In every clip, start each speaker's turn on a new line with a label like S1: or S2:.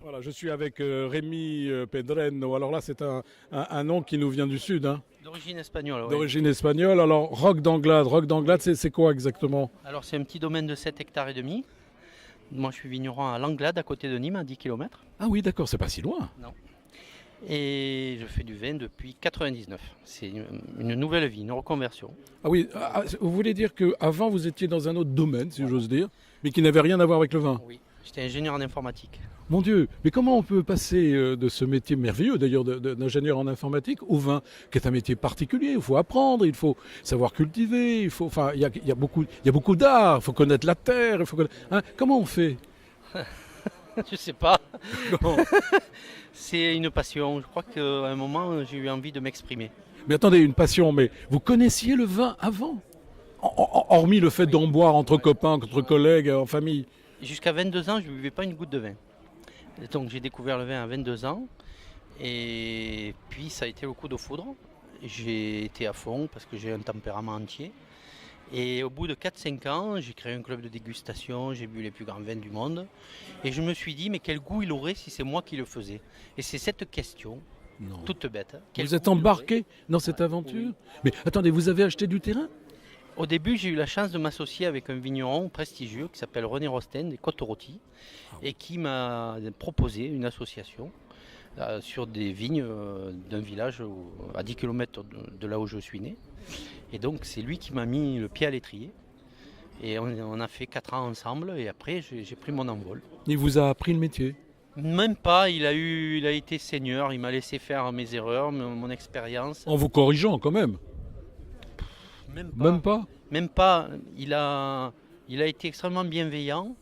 S1: Voilà, je suis avec Rémi Pedreno. Alors là, c'est un nom qui nous vient du sud, hein,
S2: D'origine espagnole, oui.
S1: d'origine espagnole. Alors, Roque d'Anglade, c'est quoi exactement?
S2: Alors c'est un petit domaine de 7 hectares et demi. Moi je suis vigneron à Langlade, à côté de Nîmes, à 10 km.
S1: Ah oui, d'accord, c'est pas si loin.
S2: Non. Et je fais du vin depuis 99. C'est une nouvelle vie, une reconversion.
S1: Ah oui, vous voulez dire qu'avant, vous étiez dans un autre domaine, si j'ose dire, mais qui n'avait rien à voir avec le vin?
S2: Oui. J'étais ingénieur en informatique.
S1: Mon Dieu, mais comment on peut passer de ce métier merveilleux, d'ailleurs, d'ingénieur en informatique, au vin, qui est un métier particulier? Il faut apprendre, il faut savoir cultiver, enfin, il y a beaucoup d'art, il faut connaître la terre, hein, comment on fait?
S2: Je sais pas.
S1: Comment
S2: C'est une passion. Je crois qu'à un moment j'ai eu envie de m'exprimer.
S1: Mais attendez, une passion, mais vous connaissiez le vin avant? Hormis le fait d'en boire entre copains, entre collègues, en famille.
S2: Jusqu'à 22 ans, je ne buvais pas une goutte de vin. Donc j'ai découvert le vin à 22 ans. Et puis ça a été le coup de foudre. J'ai été à fond parce que j'ai un tempérament entier. Et au bout de 4-5 ans, j'ai créé un club de dégustation, j'ai bu les plus grands vins du monde. Et je me suis dit, mais quel goût il aurait si c'est moi qui le faisais? Et c'est cette question,
S1: Non.
S2: toute bête. Quel
S1: Vous êtes
S2: goût il
S1: embarqué
S2: aurait?
S1: dans cette
S2: Ouais,
S1: aventure?
S2: oui.
S1: Mais attendez, vous avez acheté du terrain?
S2: Au début, j'ai eu la chance de m'associer avec un vigneron prestigieux qui s'appelle René Rosten des Côtes-Rôties et qui m'a proposé une association sur des vignes d'un village à 10 km de là où je suis né. Et donc, c'est lui qui m'a mis le pied à l'étrier. Et on a fait 4 ans ensemble et après, j'ai pris mon envol.
S1: Il vous a appris le métier?
S2: Même pas, il a été seigneur, il m'a laissé faire mes erreurs, mon expérience.
S1: En vous corrigeant quand même?
S2: Même pas.
S1: Même pas?
S2: Même pas. Il a été extrêmement bienveillant.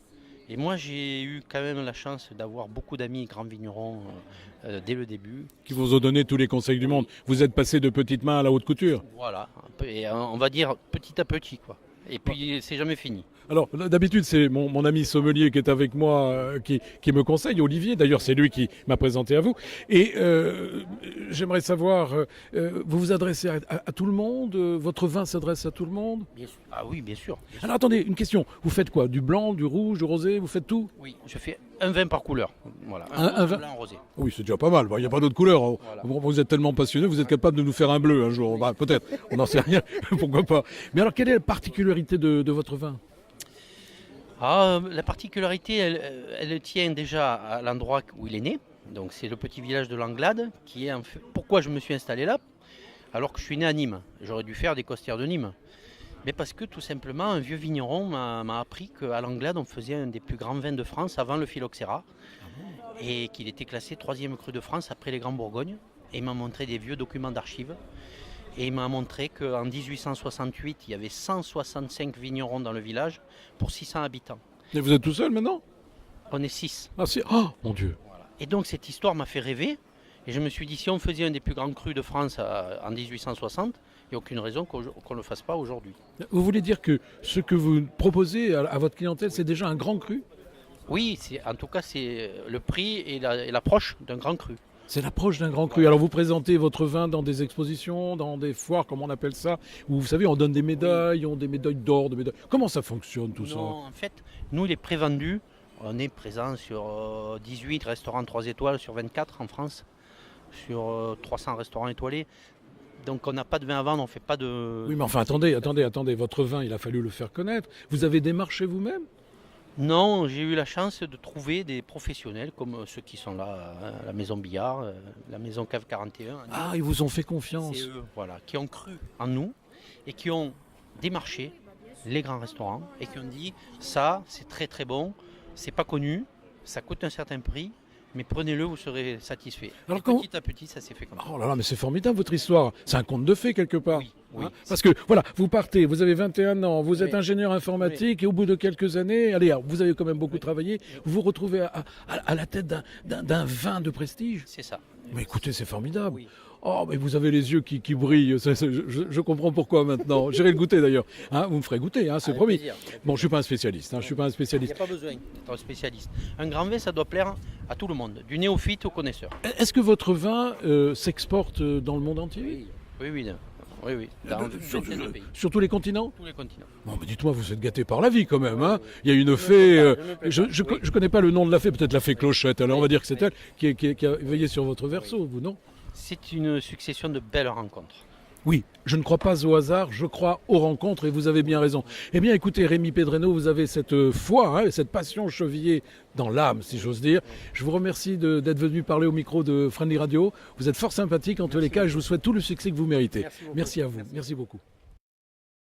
S2: Et moi, j'ai eu quand même la chance d'avoir beaucoup d'amis grands vignerons dès le début.
S1: Qui vous ont donné tous les conseils du monde. Vous êtes passé de petites mains à la haute couture.
S2: Voilà. Et on va dire petit à petit, quoi. Et puis, c'est jamais fini.
S1: Alors, d'habitude, c'est mon ami sommelier qui est avec moi, qui me conseille, Olivier. D'ailleurs, c'est lui qui m'a présenté à vous. Et j'aimerais savoir, vous vous adressez à tout le monde? Votre vin s'adresse à tout le monde?
S2: Bien sûr. Ah oui, bien sûr. Bien sûr.
S1: Alors, attendez, une question. Vous faites quoi? Du blanc, du rouge, du rosé? Vous faites tout?
S2: Oui, je fais un vin par couleur. Voilà.
S1: Un vin
S2: blanc, un rosé.
S1: Oui, c'est déjà pas mal. Il n'y a pas d'autre couleur.
S2: Voilà.
S1: Vous êtes tellement passionné, vous êtes capable de nous faire un bleu un jour. Bah, peut-être, on n'en sait rien. Pourquoi pas? Mais alors, quelle est la particularité de votre vin?
S2: La particularité, elle tient déjà à l'endroit où il est né. Donc c'est le petit village de Langlade qui est en fait. Pourquoi je me suis installé là alors que je suis né à Nîmes? J'aurais dû faire des costières de Nîmes. Mais parce que tout simplement un vieux vigneron m'a appris qu'à Langlade on faisait un des plus grands vins de France avant le phylloxéra et qu'il était classé 3e cru de France après les Grands Bourgognes. Et il m'a montré des vieux documents d'archives. Et il m'a montré qu'en 1868, il y avait 165 vignerons dans le village pour 600 habitants.
S1: Et vous êtes tout seul maintenant?
S2: On est 6.
S1: Ah, c'est... Oh, mon Dieu!
S2: Voilà. Et donc cette histoire m'a fait rêver. Et je me suis dit, si on faisait un des plus grands crus de France en 1860, il n'y a aucune raison qu'on ne le fasse pas aujourd'hui.
S1: Vous voulez dire que ce que vous proposez à votre clientèle, c'est déjà un grand cru?
S2: Oui, en tout cas, c'est le prix et l'approche d'un grand cru.
S1: C'est l'approche d'un grand cru. Alors vous présentez votre vin dans des expositions, dans des foires, comme on appelle ça, où vous savez, on donne des médailles, on des médailles d'or, des médailles. Comment ça fonctionne tout ça?
S2: Non, en fait, nous, il est prévendu. On est présent sur 18 restaurants 3 étoiles sur 24 en France, sur 300 restaurants étoilés. Donc on n'a pas de vin à vendre, on ne fait pas de...
S1: Oui, mais enfin, attendez, votre vin, il a fallu le faire connaître. Vous avez démarché vous-même?
S2: Non, j'ai eu la chance de trouver des professionnels comme ceux qui sont là, la maison Billard, la maison Cave 41.
S1: Ah, ils vous ont fait confiance.
S2: C'est eux, voilà, qui ont cru en nous et qui ont démarché les grands restaurants et qui ont dit ça, c'est très très bon, c'est pas connu, ça coûte un certain prix, mais prenez-le, vous serez satisfait.
S1: Alors
S2: Et
S1: quand-
S2: petit à petit, ça s'est fait comme ça.
S1: Oh là là, mais c'est formidable votre histoire. C'est un conte de fées quelque part.
S2: Oui, oui.
S1: Parce que voilà, vous partez, vous avez 21 ans, vous êtes
S2: Oui.
S1: ingénieur informatique et au bout de quelques années, allez, alors, vous avez quand même beaucoup travaillé, vous vous retrouvez à la tête d'un vin de prestige.
S2: C'est ça.
S1: Mais écoutez, c'est formidable.
S2: Oui.
S1: Oh, mais vous avez les yeux qui brillent. Je comprends pourquoi maintenant. J'irai le goûter d'ailleurs. Hein, vous me ferez goûter, hein, c'est
S2: Avec
S1: promis.
S2: plaisir.
S1: Bon, je suis pas un spécialiste. Je suis pas un
S2: Il n'y
S1: spécialiste.
S2: a pas besoin d'être un spécialiste. Un grand vin, ça doit plaire à tout le monde, du néophyte au connaisseur.
S1: Est-ce que votre vin s'exporte dans le monde entier?
S2: Oui, oui. Oui. Dans une vingtaine de pays.
S1: Sur tous les continents?
S2: Tous les continents.
S1: Bon, mais dites-moi, vous êtes gâté par la vie quand même. Hein, il y a une fée, je connais pas le nom de la fée, peut-être la fée Clochette. Alors on va dire que c'est elle qui a veillé sur votre verso, vous, non?
S2: C'est une succession de belles rencontres.
S1: Oui, je ne crois pas au hasard, je crois aux rencontres et vous avez bien raison. Eh bien écoutez, Rémi Pedreno, vous avez cette foi, hein, cette passion chevillée dans l'âme, si j'ose dire. Je vous remercie d'être venu parler au micro de Friendly Radio. Vous êtes fort sympathique en tous les cas et je vous souhaite tout le succès que vous méritez. Merci à vous, merci beaucoup.